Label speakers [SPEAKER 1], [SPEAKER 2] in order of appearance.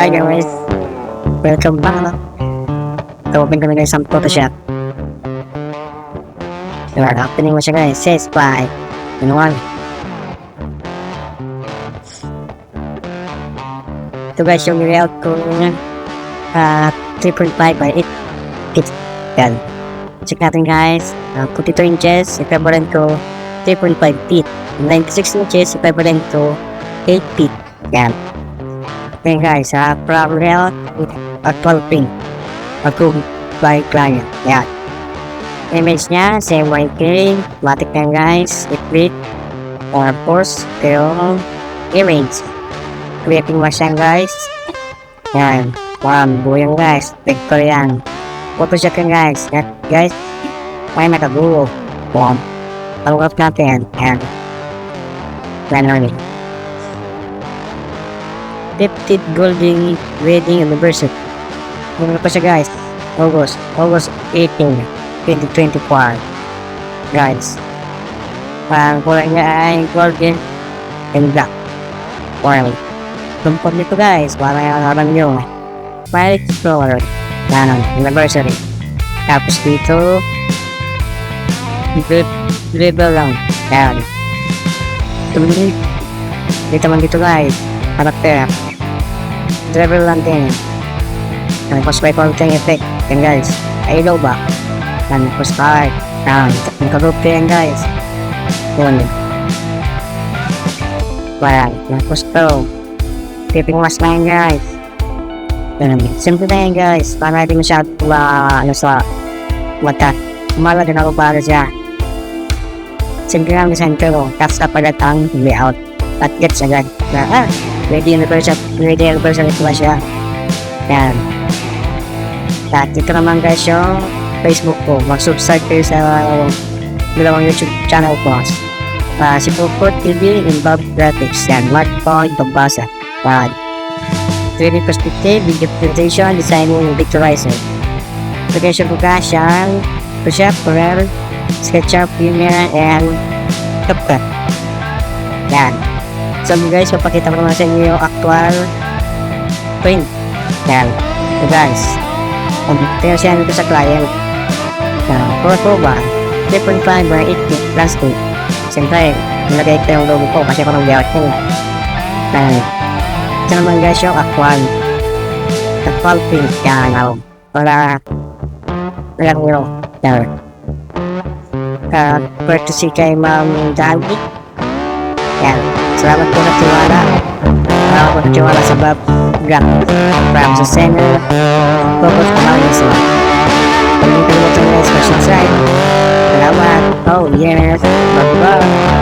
[SPEAKER 1] Hi guys, welcome back. Open kami guys ang Photoshop. Diba, opening mo siya guys, says by manual. Ito guys yung layout ko 3.5 by 8 feet. Yan. Check natin guys, 42 inches, equivalent to 3.5 feet. 96 inches, equivalent to 8 feet. Yan. Okay guys, parallel at 12 pin. Approved by client. Yan. Image niya, same YK. Matik na guys. Split. Or force. Pero, image. Creating wash yan guys. Yan. Buyang guys. Vector yan. Photoshop yan guys. Yan guys. May nakagulo. Tanggap natin. Yan. Planner. 50th Golden Wedding Anniversary. Ano pa siya guys? August 18, 2024. Guys. Kulay niya ay golden and black. Oil. Tumpod nito guys. Para alam nyo. File Explorer. Anniversary. Tapos dito. Label lang. Yan. Dito man dito guys. Karakter. Driver lang din. Tapos may konting effect. Yan guys. Ilaw ba? Tapos card. Nakarup yan guys. Yun. Ayan. Tapos to. Tipping wash na yan guys. Simple na yan guys. Para hindi masyado sa mata. Umala din ako para siya. Simple lang design pero tapos kapagat ang layout. At gets agad. Ready anniversary ito ba siya. Yan. At ito naman guys yung Facebook ko. Mag-subscribe kayo sa dalawang YouTube channel ko. Si Puput TV and Bob Graphics. Yan. Mark Point Babasa. 3D perspective, video presentation, designing, vectorizer. Application ko guys yung Photoshop, Corel, SketchUp, Premiere, and CapCut. Yan. So guys, papakita ko naman sa inyo yung actual print. Yan. So guys, tingnan siya nito sa client. Pro ba? 3.5 by 8 feet plastic. Siyempre, nilagay ko yung logo ko kasi ako nang layout ko. Ito naman guys yung actual print. Yan. Para lang nyo. Yan. Courtesy kay Ma'am Dali. Yan. Salamat po na tiwala. Salamat po na tiwala sa Bob Graphics. From sa center. Focus po lang yun sila. Pag hindi kalimutan guys, subscribe. Salamat. Oh yes. Bye-bye.